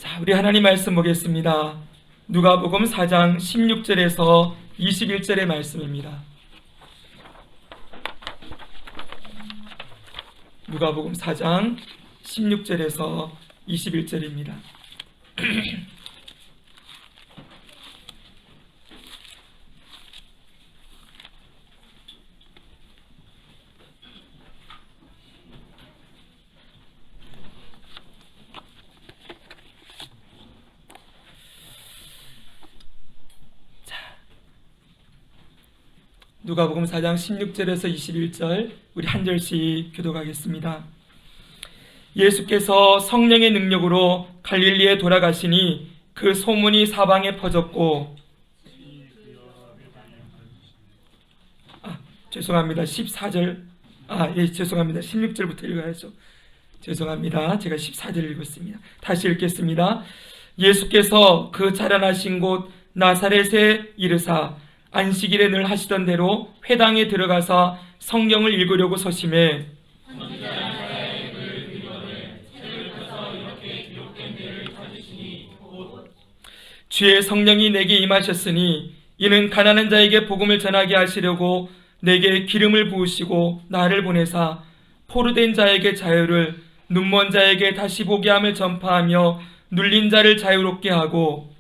자, 우리 하나님 말씀 보겠습니다. 누가복음 4장 16절에서 21절의 말씀입니다. 누가복음 4장 16절에서 21절입니다. 누가복음 4장 16절에서 21절 우리 한 절씩 교독하겠습니다. 예수께서 성령의 능력으로 갈릴리에 돌아가시니 그 소문이 사방에 퍼졌고 죄송합니다. 14절 죄송합니다. 16절부터 읽어야죠. 죄송합니다. 제가 14절 읽었습니다. 다시 읽겠습니다. 예수께서 그 자라나신 곳 나사렛에 이르사 안식일에 늘 하시던 대로 회당에 들어가서 성경을 읽으려고 서심해 주의 성령이 내게 임하셨으니 이는 가난한 자에게 복음을 전하게 하시려고 내게 기름을 부으시고 나를 보내사 포로된 자에게 자유를 눈먼 자에게 다시 보게 함을 전파하며 눌린 자를 자유롭게 하고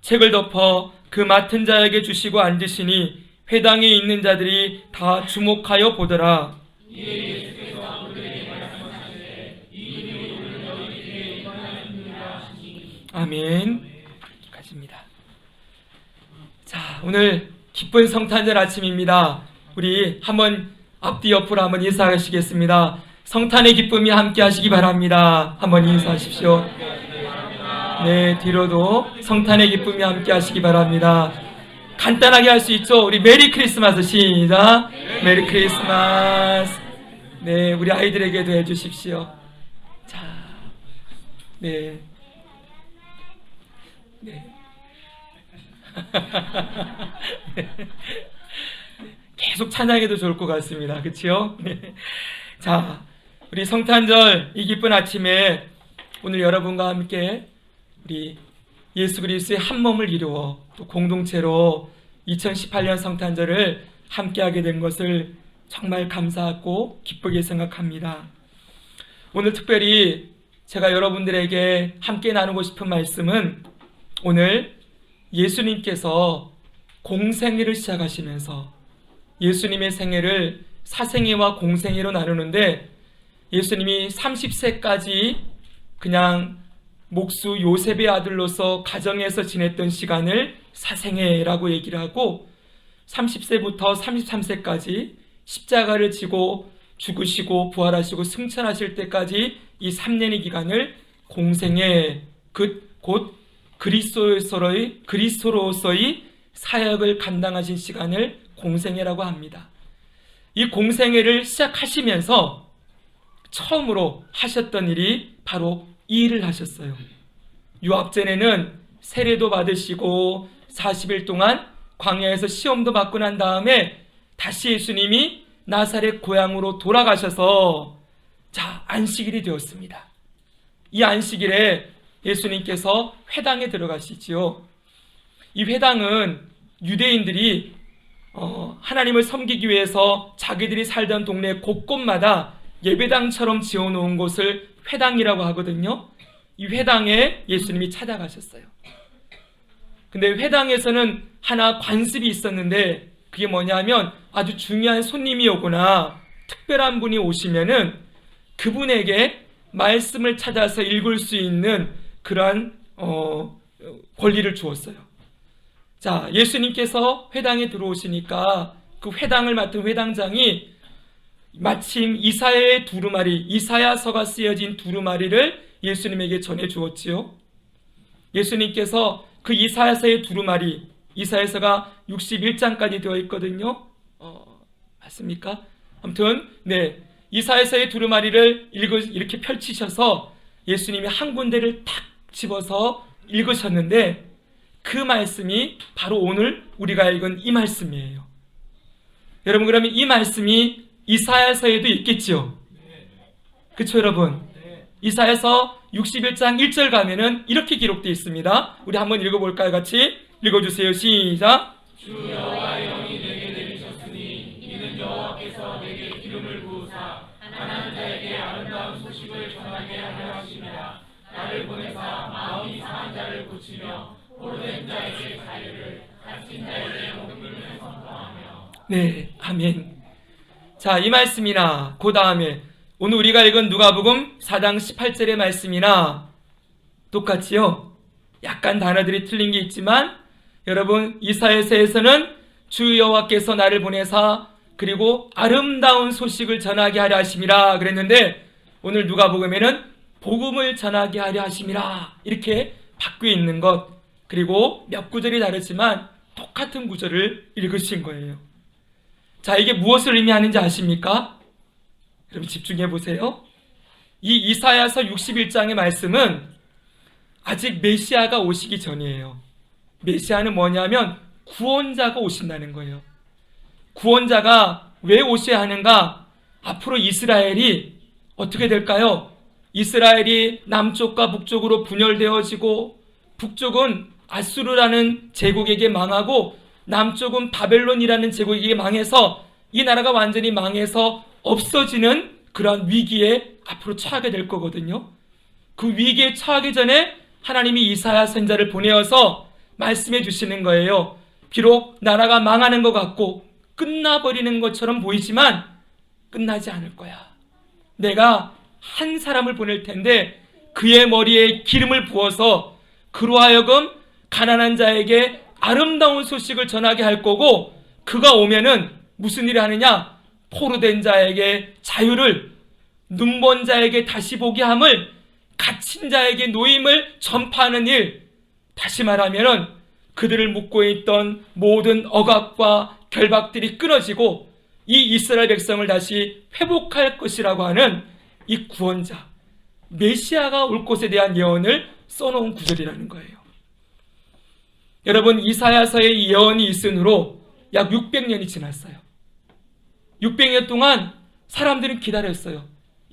책을 덮어 그 맡은 자에게 주시고 앉으시니 회당에 있는 자들이 다 주목하여 보더라. 아멘. 여기까지입니다. 자, 오늘 기쁜 성탄절 아침입니다. 우리 한번 앞뒤 옆으로 한번 인사하시겠습니다. 성탄의 기쁨이 함께 하시기 바랍니다. 한번 인사하십시오. 네, 뒤로도 성탄의 기쁨이 함께 하시기 바랍니다. 간단하게 할 수 있죠? 우리 메리 크리스마스 시작. 메리 크리스마스. 네, 우리 아이들에게도 해주십시오. 자, 네. 네. 계속 찬양해도 좋을 것 같습니다. 그치요? 네. 자, 우리 성탄절 이 기쁜 아침에 오늘 여러분과 함께 우리 예수 그리스도의 한 몸을 이루어 또 공동체로 2018년 성탄절을 함께하게 된 것을 정말 감사하고 기쁘게 생각합니다. 오늘 특별히 제가 여러분들에게 함께 나누고 싶은 말씀은 오늘 예수님께서 공생애를 시작하시면서 예수님의 생애를 사생애와 공생애로 나누는데 예수님이 30세까지 그냥 목수 요셉의 아들로서 가정에서 지냈던 시간을 사생애라고 얘기를 하고 30세부터 33세까지 십자가를 지고 죽으시고 부활하시고 승천하실 때까지 이 3년의 기간을 공생애 곧 그리스도로서의 사역을 감당하신 시간을 공생애라고 합니다. 이 공생애를 시작하시면서 처음으로 하셨던 일이 바로 이 일을 하셨어요. 유학 전에는 세례도 받으시고 40일 동안 광야에서 시험도 받고 난 다음에 다시 예수님이 나사렛 고향으로 돌아가셔서 자, 안식일이 되었습니다. 이 안식일에 예수님께서 회당에 들어가시지요. 이 회당은 유대인들이 하나님을 섬기기 위해서 자기들이 살던 동네 곳곳마다 예배당처럼 지어놓은 곳을 회당이라고 하거든요. 이 회당에 예수님이 찾아가셨어요. 근데 회당에서는 하나 관습이 있었는데 그게 뭐냐면 아주 중요한 손님이 오거나 특별한 분이 오시면은 그분에게 말씀을 찾아서 읽을 수 있는 그러한 권리를 주었어요. 자, 예수님께서 회당에 들어오시니까 그 회당을 맡은 회당장이 마침 이사야의 두루마리, 이사야서가 쓰여진 두루마리를 예수님에게 전해 주었지요. 예수님께서 그 이사야서의 두루마리, 이사야서가 61장까지 되어 있거든요. 맞습니까? 아무튼 네, 이사야서의 두루마리를 이렇게 펼치셔서 예수님이 한 군데를 탁 집어서 읽으셨는데 그 말씀이 바로 오늘 우리가 읽은 이 말씀이에요. 여러분, 그러면 이 말씀이 이사야서에도 있겠죠? 그쵸 여러분? 이사야서 61장 1절 가면은 이렇게 기록되어 있습니다. 우리 한번 읽어볼까요? 같이 읽어주세요. 시작. 주 여호와의 영이 내게 내리셨으니 이는 여호와께서 내게 기름을 부으사 가난한 자에게 아름다운 소식을 전하게 하려 하심이라. 나를 보내사 마음이 상한 자를 고치며 포로된 자에게 자유를, 갇힌 자에게 복음을 선포하며. 네, 아멘. 자, 이 말씀이나 그 다음에 오늘 우리가 읽은 누가복음 4장 18절의 말씀이나 똑같이요. 약간 단어들이 틀린 게 있지만 여러분 이사야서에서는 주 여호와께서 나를 보내사 그리고 아름다운 소식을 전하게 하려 하심이라 그랬는데 오늘 누가복음에는 복음을 전하게 하려 하심이라 이렇게 바뀌어 있는 것, 그리고 몇 구절이 다르지만 똑같은 구절을 읽으신 거예요. 자, 이게 무엇을 의미하는지 아십니까? 여러분 집중해 보세요. 이 이사야서 61장의 말씀은 아직 메시아가 오시기 전이에요. 메시아는 뭐냐면 구원자가 오신다는 거예요. 구원자가 왜 오셔야 하는가? 앞으로 이스라엘이 어떻게 될까요? 이스라엘이 남쪽과 북쪽으로 분열되어지고 북쪽은 아수르라는 제국에게 망하고 남쪽은 바벨론이라는 제국에게 망해서 이 나라가 완전히 망해서 없어지는 그런 위기에 앞으로 처하게 될 거거든요. 그 위기에 처하기 전에 하나님이 이사야 선지자를 보내어서 말씀해 주시는 거예요. 비록 나라가 망하는 것 같고 끝나버리는 것처럼 보이지만 끝나지 않을 거야. 내가 한 사람을 보낼 텐데 그의 머리에 기름을 부어서 그로 하여금 가난한 자에게 아름다운 소식을 전하게 할 거고, 그가 오면은 무슨 일을 하느냐? 포로된 자에게 자유를, 눈먼 자에게 다시 보게 함을, 갇힌 자에게 노임을 전파하는 일. 다시 말하면은 그들을 묶고 있던 모든 억압과 결박들이 끊어지고 이 이스라엘 백성을 다시 회복할 것이라고 하는 이 구원자 메시아가 올 것에 대한 예언을 써놓은 구절이라는 거예요. 여러분 이사야서의 이 예언이 있으므로 약 600년이 지났어요. 600년 동안 사람들은 기다렸어요.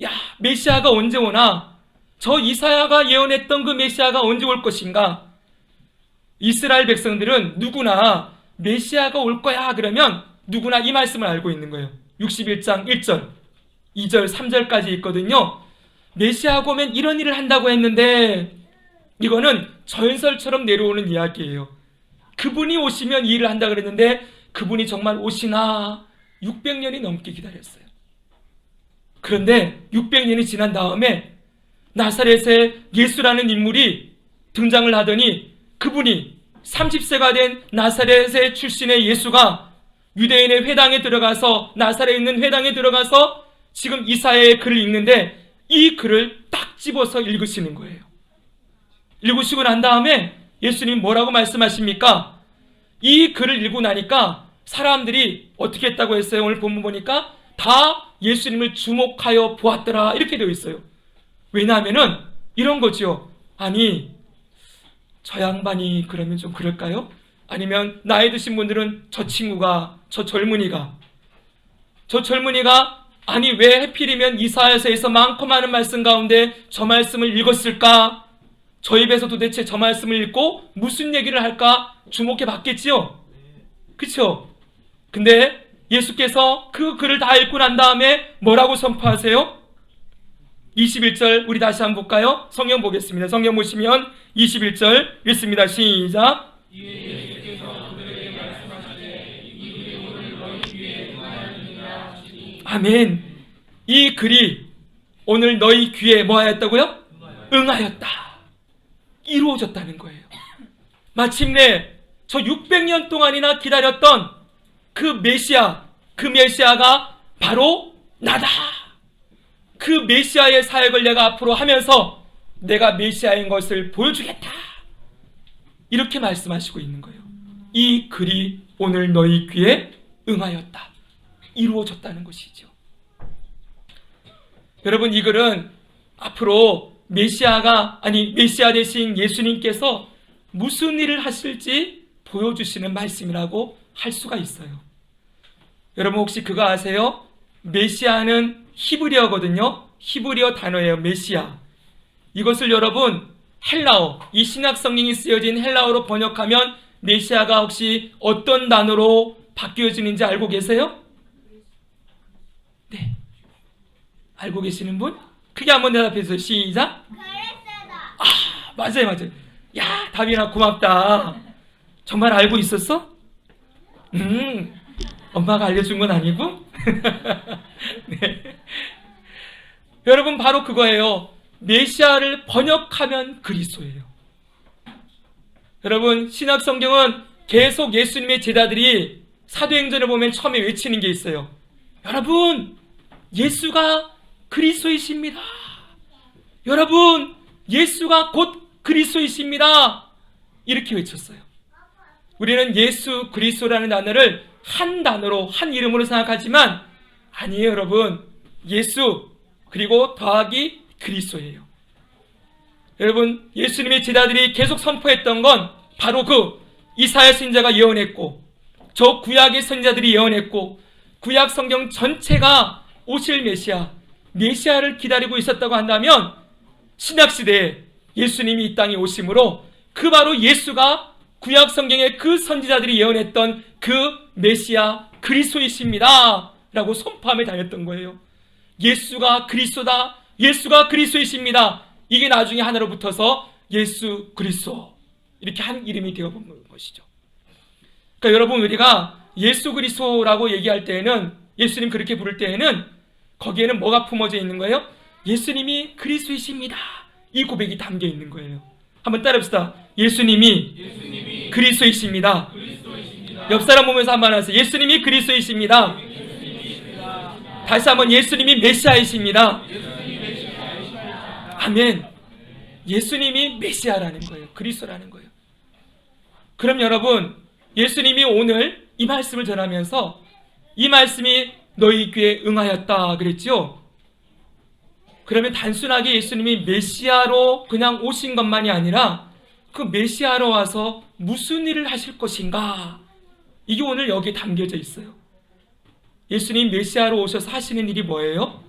야, 메시아가 언제 오나? 저 이사야가 예언했던 그 메시아가 언제 올 것인가? 이스라엘 백성들은 누구나 메시아가 올 거야 그러면 누구나 이 말씀을 알고 있는 거예요. 61장 1절, 2절, 3절까지 있거든요. 메시아가 오면 이런 일을 한다고 했는데 이거는 전설처럼 내려오는 이야기예요. 그분이 오시면 이 일을 한다 그랬는데 그분이 정말 오시나? 600년이 넘게 기다렸어요. 그런데 600년이 지난 다음에 나사렛의 예수라는 인물이 등장을 하더니 그분이 30세가 된 나사렛의 출신의 예수가 유대인의 회당에 들어가서, 나사렛에 있는 회당에 들어가서 지금 이사야의 글을 읽는데 이 글을 딱 집어서 읽으시는 거예요. 읽으시고 난 다음에 예수님 뭐라고 말씀하십니까? 이 글을 읽고 나니까 사람들이 어떻게 했다고 했어요? 오늘 본문 보니까 다 예수님을 주목하여 보았더라 이렇게 되어 있어요. 왜냐하면은 이런 거죠. 아니 저 양반이 그러면 좀 그럴까요? 아니면 나이 드신 분들은 저 친구가, 저 젊은이가 아니 왜 하필이면 이사야서에서 많고 많은 말씀 가운데 저 말씀을 읽었을까? 저 입에서 도대체 저 말씀을 읽고 무슨 얘기를 할까 주목해 봤겠지요? 그쵸? 근데 예수께서 그 글을 다 읽고 난 다음에 뭐라고 선포하세요? 21절 우리 다시 한번 볼까요? 성경 보겠습니다. 성경 보시면 21절 읽습니다. 시작. 아멘. 이 글이 오늘 너희 귀에 뭐 하였다고요? 응하였다. 이루어졌다는 거예요. 마침내 저 600년 동안이나 기다렸던 그 메시아가 바로 나다. 그 메시아의 사역을 내가 앞으로 하면서 내가 메시아인 것을 보여주겠다. 이렇게 말씀하시고 있는 거예요. 이 글이 오늘 너희 귀에 응하였다. 이루어졌다는 것이죠. 여러분 이 글은 앞으로 메시아 대신 예수님께서 무슨 일을 하실지 보여주시는 말씀이라고 할 수가 있어요. 여러분 혹시 그거 아세요? 메시아는 히브리어거든요. 히브리어 단어예요. 메시아. 이것을 여러분 헬라어, 이 신약 성경이 쓰여진 헬라어로 번역하면 메시아가 혹시 어떤 단어로 바뀌어지는지 알고 계세요? 네. 알고 계시는 분? 크게 한번 대답해 주세요. 시작. 아, 맞아요. 야, 다빈아 고맙다. 정말 알고 있었어? 엄마가 알려준 건 아니고? 네. 여러분 바로 그거예요. 메시아를 번역하면 그리스도예요. 여러분 신약 성경은 계속 예수님의 제자들이 사도행전을 보면 처음에 외치는 게 있어요. 여러분 예수가 그리스도이십니다. 여러분 예수가 곧 그리스도이십니다. 이렇게 외쳤어요. 우리는 예수 그리스도라는 단어를 한 단어로 한 이름으로 생각하지만 아니에요. 여러분 예수 그리고 더하기 그리스도예요. 여러분 예수님의 제자들이 계속 선포했던 건 바로 그 이사야 선지자가 예언했고 저 구약의 선지자들이 예언했고 구약 성경 전체가 오실 메시아를 기다리고 있었다고 한다면 신약시대에 예수님이 이 땅에 오심으로 그 바로 예수가 구약 성경의 그 선지자들이 예언했던 그 메시아 그리스도이십니다 라고 선포하며 다녔던 거예요. 예수가 그리스도다. 예수가 그리스도이십니다. 이게 나중에 하나로 붙어서 예수 그리스도 이렇게 한 이름이 되어본 것이죠. 그러니까 여러분 우리가 예수 그리스도라고 얘기할 때에는 예수님 그렇게 부를 때에는 거기에는 뭐가 품어져 있는 거예요? 예수님이 그리스도이십니다. 이 고백이 담겨 있는 거예요. 한번 따라합시다. 예수님이 그리스도이십니다. 옆 사람 보면서 한번 하세요. 예수님이 그리스도이십니다. 다시 한번 예수님이 메시아이십니다. 아멘. 예수님이 메시아라는 거예요. 그리스도라는 거예요. 그럼 여러분 예수님이 오늘 이 말씀을 전하면서 이 말씀이 너희 귀에 응하였다 그랬죠? 그러면 단순하게 예수님이 메시아로 그냥 오신 것만이 아니라 그 메시아로 와서 무슨 일을 하실 것인가 이게 오늘 여기에 담겨져 있어요. 예수님 메시아로 오셔서 하시는 일이 뭐예요?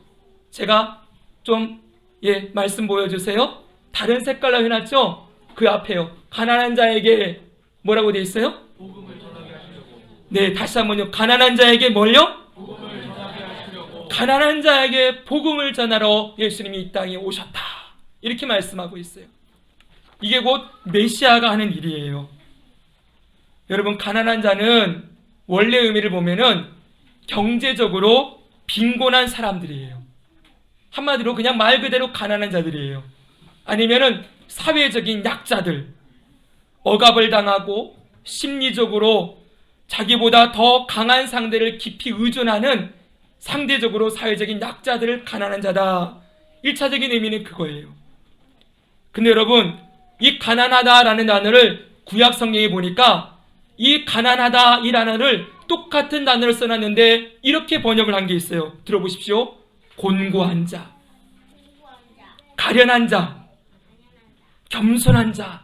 제가 좀 말씀 보여주세요. 다른 색깔로 해놨죠? 그 앞에요. 가난한 자에게 뭐라고 돼 있어요? 복음을 전하게 하시려고. 네, 다시 한번요. 가난한 자에게 뭘요? 복음을 전하게 하시려고. 가난한 자에게 복음을 전하러 예수님이 이 땅에 오셨다. 이렇게 말씀하고 있어요. 이게 곧 메시아가 하는 일이에요. 여러분 가난한 자는 원래 의미를 보면은 경제적으로 빈곤한 사람들이에요. 한마디로 그냥 말 그대로 가난한 자들이에요. 아니면은 사회적인 약자들, 억압을 당하고 심리적으로 자기보다 더 강한 상대를 깊이 의존하는 상대적으로 사회적인 약자들을 가난한 자다. 1차적인 의미는 그거예요. 근데 여러분 이 가난하다라는 단어를 구약 성경에 보니까 이 가난하다 이 단어를 똑같은 단어를 써놨는데 이렇게 번역을 한 게 있어요. 들어보십시오. 곤고한 자, 가련한 자, 겸손한 자,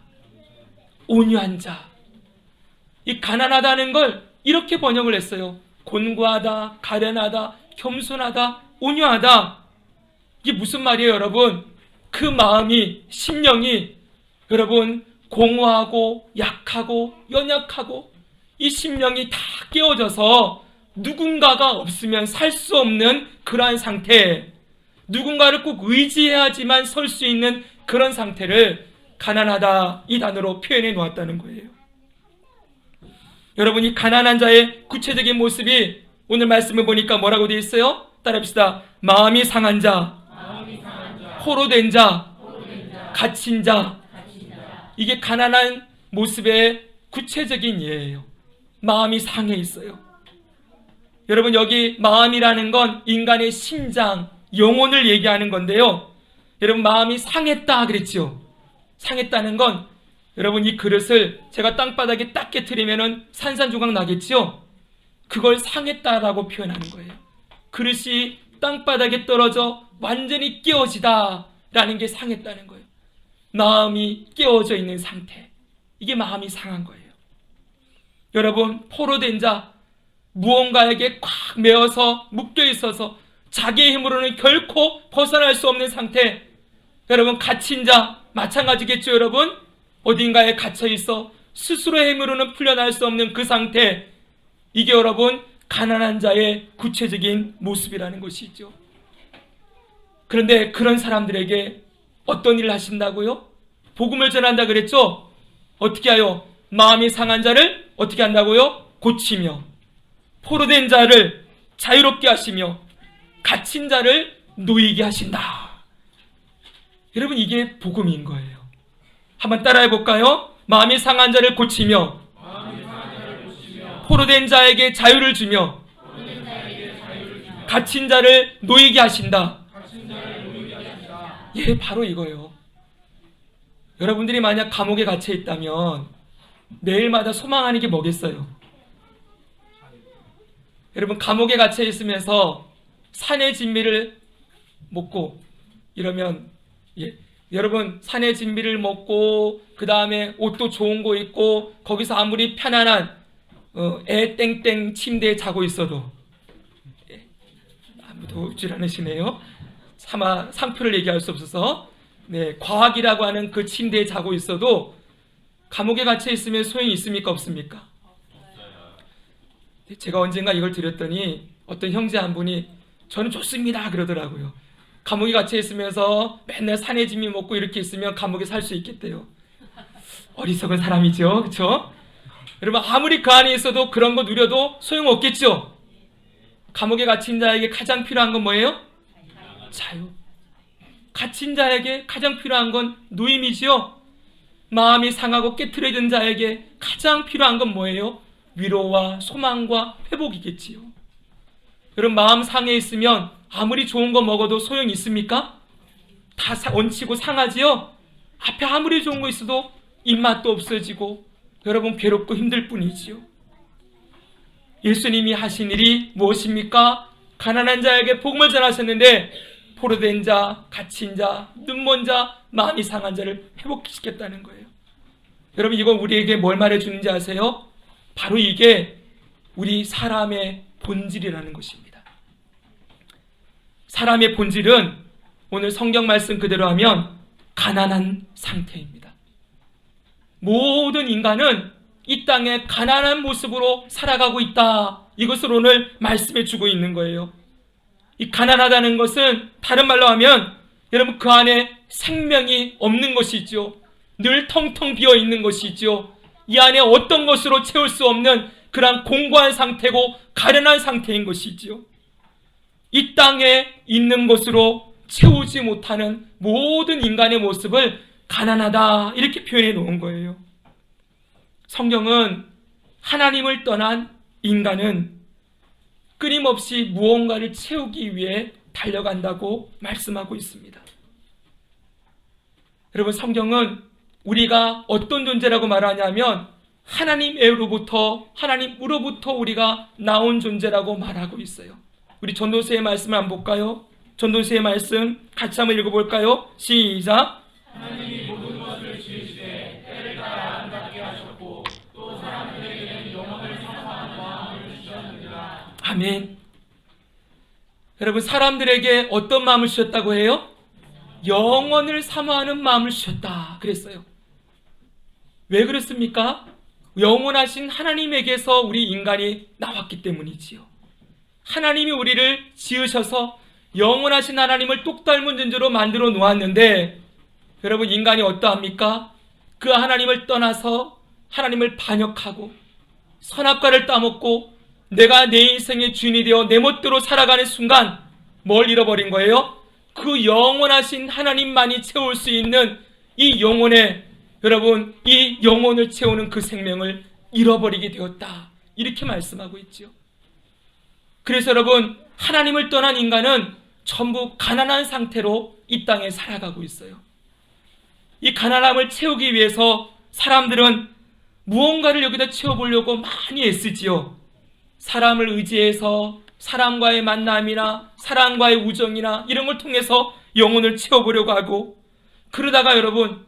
온유한 자. 이 가난하다는 걸 이렇게 번역을 했어요. 곤고하다, 가련하다, 겸손하다, 온유하다. 이게 무슨 말이에요, 여러분? 그 마음이, 심령이 여러분 공허하고 약하고 연약하고 이 심령이 다 깨어져서 누군가가 없으면 살 수 없는 그러한 상태, 누군가를 꼭 의지해야지만 설 수 있는 그런 상태를 가난하다 이 단어로 표현해 놓았다는 거예요. 여러분 이 가난한 자의 구체적인 모습이 오늘 말씀을 보니까 뭐라고 되어 있어요? 따라합시다. 마음이 상한 자, 포로된 자, 갇힌 자. 이게 가난한 모습의 구체적인 예예요. 마음이 상해 있어요. 여러분 여기 마음이라는 건 인간의 심장, 영혼을 얘기하는 건데요. 여러분 마음이 상했다 그랬죠. 상했다는 건 여러분 이 그릇을 제가 땅바닥에 딱 깨트리면 산산조각 나겠죠. 그걸 상했다라고 표현하는 거예요. 그릇이 땅바닥에 떨어져 완전히 깨어지다라는 게 상했다는 거예요. 마음이 깨어져 있는 상태, 이게 마음이 상한 거예요. 여러분 포로된 자, 무언가에게 꽉 매어서 묶여 있어서 자기의 힘으로는 결코 벗어날 수 없는 상태. 여러분, 갇힌 자 마찬가지겠죠. 여러분, 어딘가에 갇혀 있어 스스로의 힘으로는 풀려날 수 없는 그 상태, 이게 여러분 가난한 자의 구체적인 모습이라는 것이죠. 그런데 그런 사람들에게 어떤 일을 하신다고요? 복음을 전한다 그랬죠? 어떻게 하여? 마음이 상한 자를 어떻게 한다고요? 고치며, 포로된 자를 자유롭게 하시며, 갇힌 자를 놓이게 하신다. 여러분, 이게 복음인 거예요. 한번 따라해 볼까요? 마음이 상한 자를 고치며, 포로된 자에게 자유를 주며, 갇힌 자를 놓이게 하신다. 예, 바로 이거예요. 여러분들이 만약 감옥에 갇혀 있다면 매일마다 소망하는 게 뭐겠어요? 여러분, 감옥에 갇혀 있으면서 산의 진미를 먹고 이러면, 여러분, 산의 진미를 먹고 그 다음에 옷도 좋은 거 입고 거기서 아무리 편안한 애 땡땡 침대에 자고 있어도, 아무도 웃질 않으시네요. 차마 상표를 얘기할 수 없어서, 과학이라고 하는 그 침대에 자고 있어도 감옥에 갇혀 있으면 소용이 있습니까? 없습니까? 제가 언젠가 이걸 드렸더니 어떤 형제 한 분이 저는 좋습니다 그러더라고요. 감옥에 갇혀 있으면서 맨날 산의 진미 먹고 이렇게 있으면 감옥에 살 수 있겠대요. 어리석은 사람이죠, 그렇죠? 여러분, 아무리 그 안에 있어도 그런 거 누려도 소용없겠죠. 감옥에 갇힌 자에게 가장 필요한 건 뭐예요? 자유. 갇힌 자에게 가장 필요한 건 노임이지요. 마음이 상하고 깨트려진 자에게 가장 필요한 건 뭐예요? 위로와 소망과 회복이겠지요. 여러분, 마음 상해 있으면 아무리 좋은 거 먹어도 소용이 있습니까? 다 얹히고 상하지요. 앞에 아무리 좋은 거 있어도 입맛도 없어지고 여러분 괴롭고 힘들 뿐이지요. 예수님이 하신 일이 무엇입니까? 가난한 자에게 복음을 전하셨는데 포로된 자, 갇힌 자, 눈먼 자, 마음이 상한 자를 회복시켰다는 거예요. 여러분, 이거 우리에게 뭘 말해주는지 아세요? 바로 이게 우리 사람의 본질이라는 것입니다. 사람의 본질은 오늘 성경 말씀 그대로 하면 가난한 상태입니다. 모든 인간은 이 땅에 가난한 모습으로 살아가고 있다. 이것을 오늘 말씀해 주고 있는 거예요. 이 가난하다는 것은 다른 말로 하면 여러분 그 안에 생명이 없는 것이죠. 늘 텅텅 비어 있는 것이죠. 이 안에 어떤 것으로 채울 수 없는 그런 공고한 상태고 가련한 상태인 것이죠. 이 땅에 있는 것으로 채우지 못하는 모든 인간의 모습을 가난하다 이렇게 표현해 놓은 거예요. 성경은 하나님을 떠난 인간은 끊임없이 무언가를 채우기 위해 달려간다고 말씀하고 있습니다. 여러분, 성경은 우리가 어떤 존재라고 말하냐면 하나님으로부터 우리가 나온 존재라고 말하고 있어요. 우리 전도서의 말씀을 한번 볼까요? 전도서의 말씀 같이 한번 읽어볼까요? 시작. 하나님이 모든 것을 지으시되 때를 따라 아름답게 하셨고 또 사람들에게는 영원을 사모하는 마음을 주셨느니라. 아멘. 여러분, 사람들에게 어떤 마음을 주셨다고 해요? 영원을 사모하는 마음을 주셨다 그랬어요. 왜 그렇습니까? 영원하신 하나님에게서 우리 인간이 나왔기 때문이지요. 하나님이 우리를 지으셔서 영원하신 하나님을 똑 닮은 존재로 만들어 놓았는데 여러분, 인간이 어떠합니까? 그 하나님을 떠나서 하나님을 반역하고 선악과를 따먹고 내가 내 인생의 주인이 되어 내 멋대로 살아가는 순간 뭘 잃어버린 거예요? 그 영원하신 하나님만이 채울 수 있는 이 영혼에 여러분, 이 영혼을 채우는 그 생명을 잃어버리게 되었다. 이렇게 말씀하고 있죠. 그래서 여러분, 하나님을 떠난 인간은 전부 가난한 상태로 이 땅에 살아가고 있어요. 이 가난함을 채우기 위해서 사람들은 무언가를 여기다 채워보려고 많이 애쓰지요. 사람을 의지해서 사람과의 만남이나 사람과의 우정이나 이런 걸 통해서 영혼을 채워보려고 하고, 그러다가 여러분,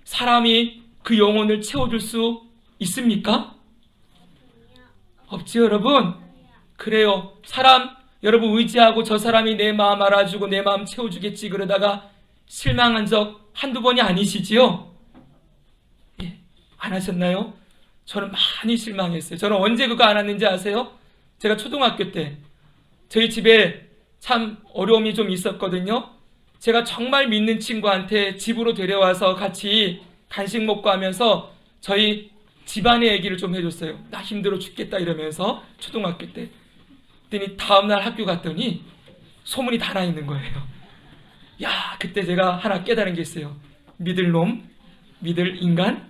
사람이 그 영혼을 채워줄 수 있습니까? 없지요, 여러분. 그래요. 사람 여러분 의지하고 저 사람이 내 마음 알아주고 내 마음 채워주겠지 그러다가 실망한 적 한두 번이 아니시지요? 예, 안 하셨나요? 저는 많이 실망했어요. 저는 언제 그거 안 했는지 아세요? 제가 초등학교 때 저희 집에 참 어려움이 좀 있었거든요. 제가 정말 믿는 친구한테 집으로 데려와서 같이 간식 먹고 하면서 저희 집안의 얘기를 좀 해줬어요. 나 힘들어 죽겠다 이러면서 초등학교 때. 그랬더니 다음날 학교 갔더니 소문이 다 나 있는 거예요. 야, 그때 제가 하나 깨달은 게 있어요. 믿을 놈, 믿을 인간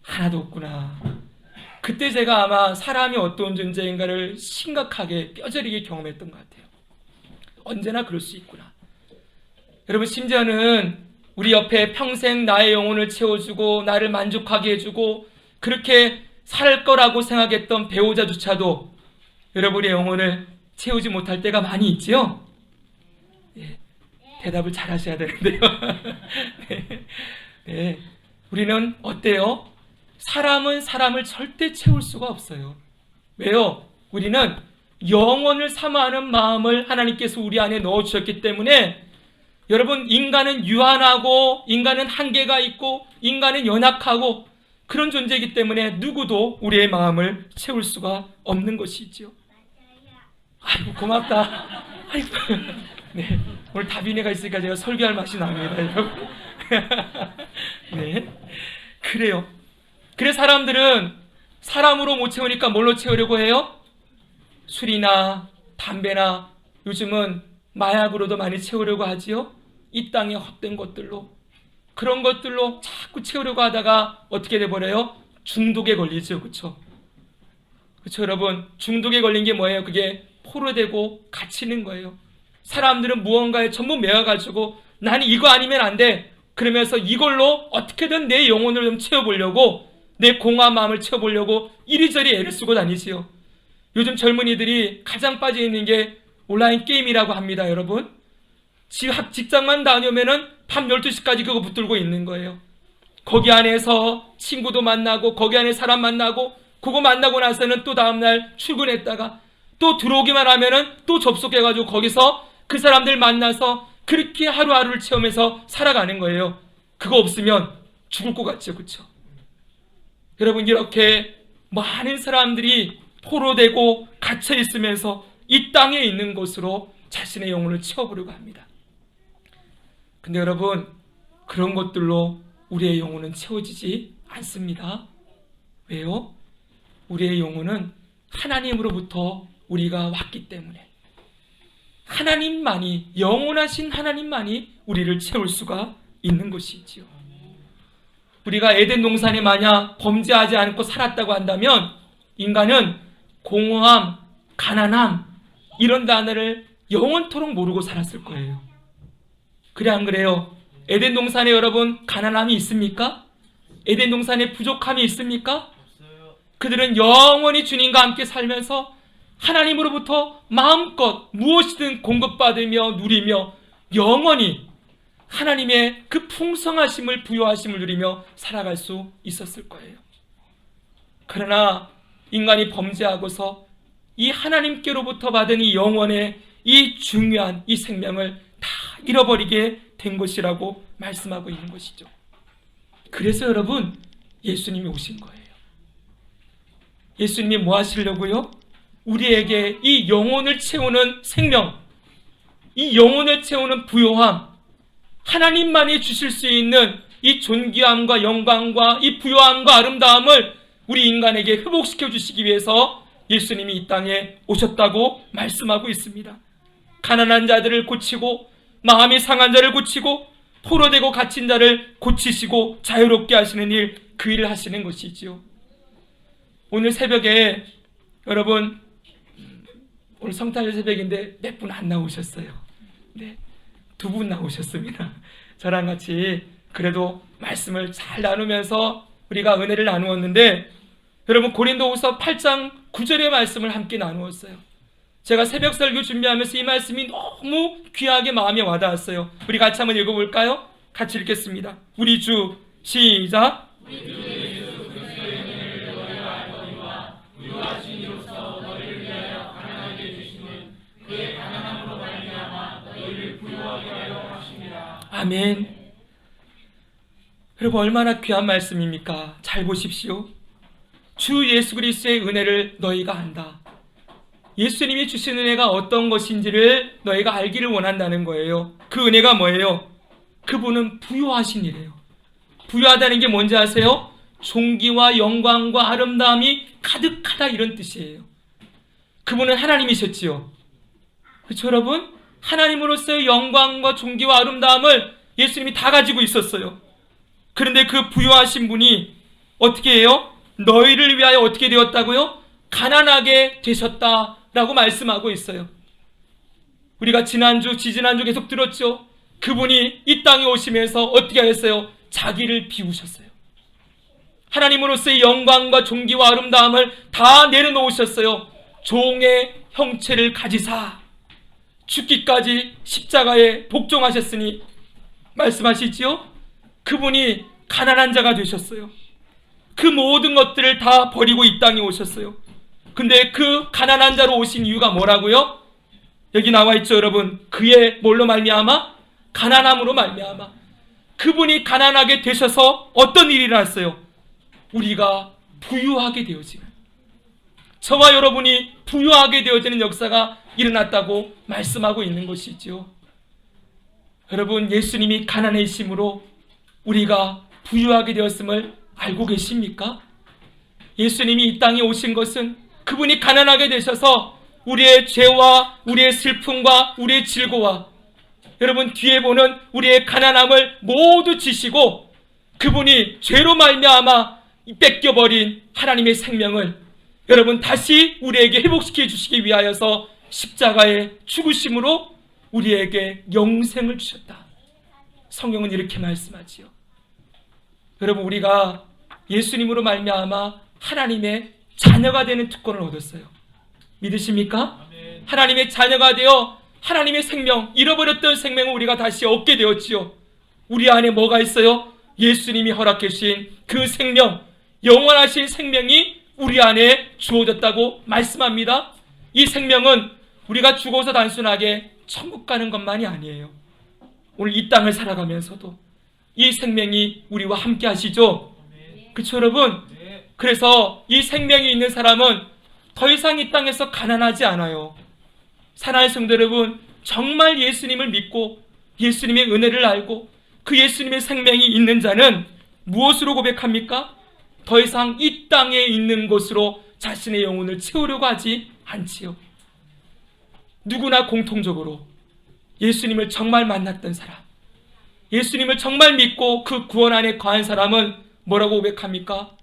하나도 없구나. 그때 제가 아마 사람이 어떤 존재인가를 심각하게 뼈저리게 경험했던 것 같아요. 언제나 그럴 수 있구나. 여러분, 심지어는 우리 옆에 평생 나의 영혼을 채워주고 나를 만족하게 해주고 그렇게 살 거라고 생각했던 배우자조차도 여러분의 영혼을 채우지 못할 때가 많이 있지요? 예, 대답을 잘 하셔야 되는데요. 네. 네. 우리는 어때요? 사람은 사람을 절대 채울 수가 없어요. 왜요? 우리는 영혼을 사모하는 마음을 하나님께서 우리 안에 넣어주셨기 때문에 여러분, 인간은 유한하고 인간은 한계가 있고 인간은 연약하고 그런 존재이기 때문에 누구도 우리의 마음을 채울 수가 없는 것이지요. 아이고, 고맙다. 아이고. 네, 오늘 다빈이가 있으니까 제가 설교할 맛이 납니다, 여러분. 네, 그래요. 그래서 사람들은 사람으로 못 채우니까 뭘로 채우려고 해요? 술이나 담배나 요즘은 마약으로도 많이 채우려고 하지요. 이 땅의 헛된 것들로, 그런 것들로 자꾸 채우려고 하다가 어떻게 돼버려요? 중독에 걸리죠. 그렇죠? 그렇죠, 여러분? 중독에 걸린 게 뭐예요? 그게 포로되고 갇히는 거예요. 사람들은 무언가에 전부 매여가지고 나는 이거 아니면 안 돼. 그러면서 이걸로 어떻게든 내 영혼을 좀 채워보려고, 내 공허한 마음을 채워보려고 이리저리 애를 쓰고 다니지요. 요즘 젊은이들이 가장 빠져 있는 게 온라인 게임이라고 합니다, 여러분. 직장만 다녀오면은 밤 12시까지 그거 붙들고 있는 거예요. 거기 안에서 친구도 만나고 거기 안에 사람 만나고 그거 만나고 나서는 또 다음날 출근했다가 또 들어오기만 하면은 또 접속해가지고 거기서 그 사람들 만나서 그렇게 하루하루를 채우면서 살아가는 거예요. 그거 없으면 죽을 것 같죠, 그렇죠? 여러분, 이렇게 많은 사람들이 포로되고 갇혀 있으면서 이 땅에 있는 곳으로 자신의 영혼을 채워보려고 합니다. 근데 여러분, 그런 것들로 우리의 영혼은 채워지지 않습니다. 왜요? 우리의 영혼은 하나님으로부터 우리가 왔기 때문에 하나님만이, 영원하신 하나님만이 우리를 채울 수가 있는 것이지요. 우리가 에덴 동산에 만약 범죄하지 않고 살았다고 한다면 인간은 공허함, 가난함 이런 단어를 영원토록 모르고 살았을 거예요. 그래 안 그래요? 에덴 동산에 여러분 가난함이 있습니까? 에덴 동산에 부족함이 있습니까? 그들은 영원히 주님과 함께 살면서 하나님으로부터 마음껏 무엇이든 공급받으며 누리며 영원히 하나님의 그 풍성하심을, 부요하심을 누리며 살아갈 수 있었을 거예요. 그러나 인간이 범죄하고서 이 하나님께로부터 받은 이 영원의 이 중요한 이 생명을 다 잃어버리게 된 것이라고 말씀하고 있는 것이죠. 그래서 여러분, 예수님이 오신 거예요. 예수님이 뭐 하시려고요? 우리에게 이 영혼을 채우는 생명, 이 영혼을 채우는 부요함, 하나님만이 주실 수 있는 이 존귀함과 영광과 이 부요함과 아름다움을 우리 인간에게 회복시켜 주시기 위해서 예수님이 이 땅에 오셨다고 말씀하고 있습니다. 가난한 자들을 고치고 마음이 상한 자를 고치고 포로되고 갇힌 자를 고치시고 자유롭게 하시는 일, 그 일을 하시는 것이지요. 오늘 새벽에 여러분, 오늘 성탄절 새벽인데 몇 분 안 나오셨어요. 네, 2분 나오셨습니다. 저랑 같이 그래도 말씀을 잘 나누면서 우리가 은혜를 나누었는데, 여러분 고린도후서 8장 9절의 말씀을 함께 나누었어요. 제가 새벽 설교 준비하면서 이 말씀이 너무 귀하게 마음에 와닿았어요. 우리 같이 한번 읽어볼까요? 같이 읽겠습니다. 우리 주, 시작. 우리 주 예수 그리스도의 은혜를 너희가 알거니와 부요하신 이로써 너희를 위하여 가난하게 해주시는 그의 가난한 아멘. 여러분, 얼마나 귀한 말씀입니까? 잘 보십시오. 주 예수 그리스도의 은혜를 너희가 안다. 예수님이 주신 은혜가 어떤 것인지를 너희가 알기를 원한다는 거예요. 그 은혜가 뭐예요? 그분은 부유하신 이래요. 부유하다는 게 뭔지 아세요? 존귀와 영광과 아름다움이 가득하다, 이런 뜻이에요. 그분은 하나님이셨지요. 그렇죠, 여러분? 하나님으로서의 영광과 존귀와 아름다움을 예수님이 다 가지고 있었어요. 그런데 그 부유하신 분이 어떻게 해요? 너희를 위하여 어떻게 되었다고요? 가난하게 되셨다라고 말씀하고 있어요. 우리가 지난주, 지지난주 계속 들었죠. 그분이 이 땅에 오시면서 어떻게 하셨어요? 자기를 비우셨어요. 하나님으로서의 영광과 존귀와 아름다움을 다 내려놓으셨어요. 종의 형체를 가지사 죽기까지 십자가에 복종하셨으니 말씀하시지요. 그분이 가난한 자가 되셨어요. 그 모든 것들을 다 버리고 이 땅에 오셨어요. 근데 그 가난한 자로 오신 이유가 뭐라고요? 여기 나와 있죠, 여러분. 그의 뭘로 말미암아? 가난함으로 말미암아. 그분이 가난하게 되셔서 어떤 일이 일어났어요? 우리가 부유하게 되어지는, 저와 여러분이 부유하게 되어지는 역사가 일어났다고 말씀하고 있는 것이지요. 여러분, 예수님이 가난해심으로 우리가 부유하게 되었음을 알고 계십니까? 예수님이 이 땅에 오신 것은 그분이 가난하게 되셔서 우리의 죄와 우리의 슬픔과 우리의 질고와, 여러분 뒤에 보는 우리의 가난함을 모두 지시고 그분이 죄로 말미암아 뺏겨버린 하나님의 생명을 여러분 다시 우리에게 회복시켜 주시기 위하여서 십자가에 죽으심으로 우리에게 영생을 주셨다. 성경은 이렇게 말씀하지요. 여러분, 우리가 예수님으로 말미암아 하나님의 자녀가 되는 특권을 얻었어요. 믿으십니까? 아멘. 하나님의 자녀가 되어 하나님의 생명, 잃어버렸던 생명을 우리가 다시 얻게 되었지요. 우리 안에 뭐가 있어요? 예수님이 허락해 주신 그 생명, 영원하신 생명이 우리 안에 주어졌다고 말씀합니다. 이 생명은 우리가 죽어서 단순하게 천국 가는 것만이 아니에요. 오늘 이 땅을 살아가면서도 이 생명이 우리와 함께 하시죠. 그렇죠, 여러분? 그래서 이 생명이 있는 사람은 더 이상 이 땅에서 가난하지 않아요. 사랑하는 성도 여러분, 정말 예수님을 믿고 예수님의 은혜를 알고 그 예수님의 생명이 있는 자는 무엇으로 고백합니까? 더 이상 이 땅에 있는 것으로 자신의 영혼을 채우려고 하지 않지요. 누구나 공통적으로 예수님을 정말 만났던 사람, 예수님을 정말 믿고 그 구원 안에 거한 사람은 뭐라고 고백합니까?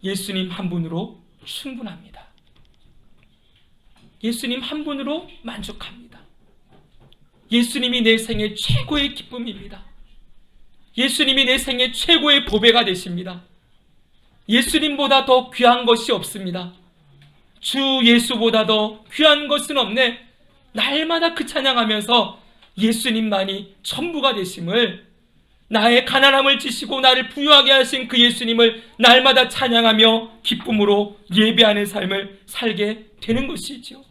예수님 한 분으로 충분합니다. 예수님 한 분으로 만족합니다. 예수님이 내 생의 최고의 기쁨입니다. 예수님이 내 생의 최고의 보배가 되십니다. 예수님보다 더 귀한 것이 없습니다. 주 예수보다 더 귀한 것은 없네. 날마다 그 찬양하면서 예수님만이 전부가 되심을, 나의 가난함을 지시고 나를 부유하게 하신 그 예수님을 날마다 찬양하며 기쁨으로 예배하는 삶을 살게 되는 것이죠.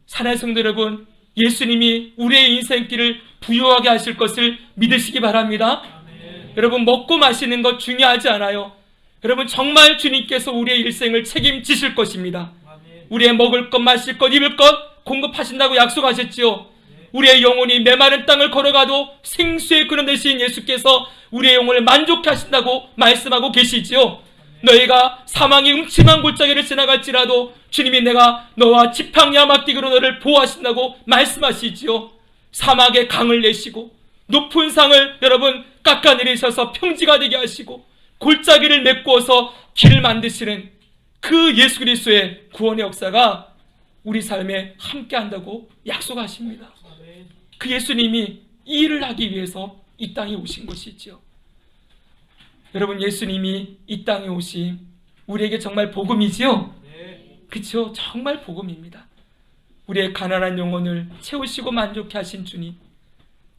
사랑하는 성도 여러분, 예수님이 우리의 인생길을 부유하게 하실 것을 믿으시기 바랍니다. 아멘. 여러분, 먹고 마시는 것 중요하지 않아요. 여러분, 정말 주님께서 우리의 일생을 책임지실 것입니다. 아멘. 우리의 먹을 것, 마실 것, 입을 것 공급하신다고 약속하셨지요. 우리의 영혼이 메마른 땅을 걸어가도 생수의 그런 대신 예수께서 우리의 영혼을 만족해 하신다고 말씀하고 계시지요. 너희가 사망의 음침한 골짜기를 지나갈지라도 주님이 내가 너와 지팡이와 막대기로 너를 보호하신다고 말씀하시지요. 사막에 강을 내시고 높은 상을 여러분 깎아내리셔서 평지가 되게 하시고 골짜기를 메꾸어서 길을 만드시는 그 예수 그리스도의 구원의 역사가 우리 삶에 함께한다고 약속하십니다. 그 예수님이 이 일을 하기 위해서 이 땅에 오신 것이지요. 여러분, 예수님이 이 땅에 오신 우리에게 정말 복음이지요? 그렇죠? 정말 복음입니다. 우리의 가난한 영혼을 채우시고 만족해 하신 주님,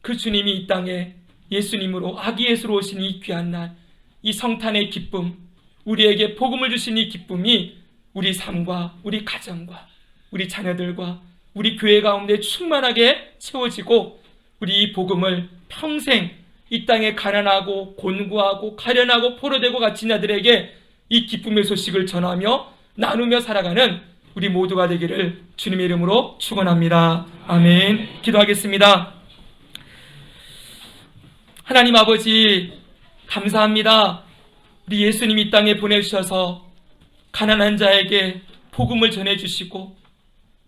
그 주님이 이 땅에 예수님으로 아기 예수로 오신 이 귀한 날, 이 성탄의 기쁨, 우리에게 복음을 주신 이 기쁨이 우리 삶과 우리 가정과 우리 자녀들과 우리 교회 가운데 충만하게 채워지고 우리 이 복음을 평생 이 땅에 가난하고 곤고하고 가련하고 포로되고 갇힌 자들에게 이 기쁨의 소식을 전하며 나누며 살아가는 우리 모두가 되기를 주님의 이름으로 축원합니다. 아멘. 기도하겠습니다. 하나님 아버지, 감사합니다. 우리 예수님 이 땅에 보내주셔서 가난한 자에게 복음을 전해주시고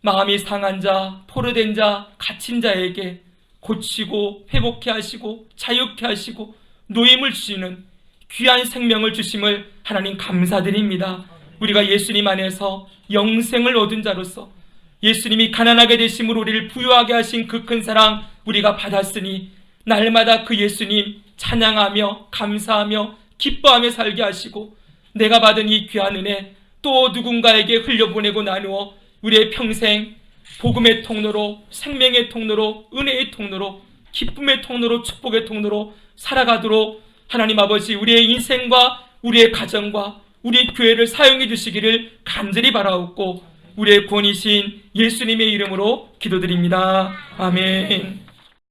마음이 상한 자, 포로된 자, 갇힌 자에게 고치고 회복케 하시고 자유케 하시고 노임을 주시는 귀한 생명을 주심을 하나님 감사드립니다. 우리가 예수님 안에서 영생을 얻은 자로서 예수님이 가난하게 되심으로 우리를 부유하게 하신 그 큰 사랑 우리가 받았으니 날마다 그 예수님 찬양하며 감사하며 기뻐하며 살게 하시고 내가 받은 이 귀한 은혜 또 누군가에게 흘려보내고 나누어 우리의 평생 복음의 통로로, 생명의 통로로, 은혜의 통로로, 기쁨의 통로로, 축복의 통로로 살아가도록 하나님 아버지 우리의 인생과 우리의 가정과 우리의 교회를 사용해 주시기를 간절히 바라옵고 우리의 구원이신 예수님의 이름으로 기도드립니다. 아멘.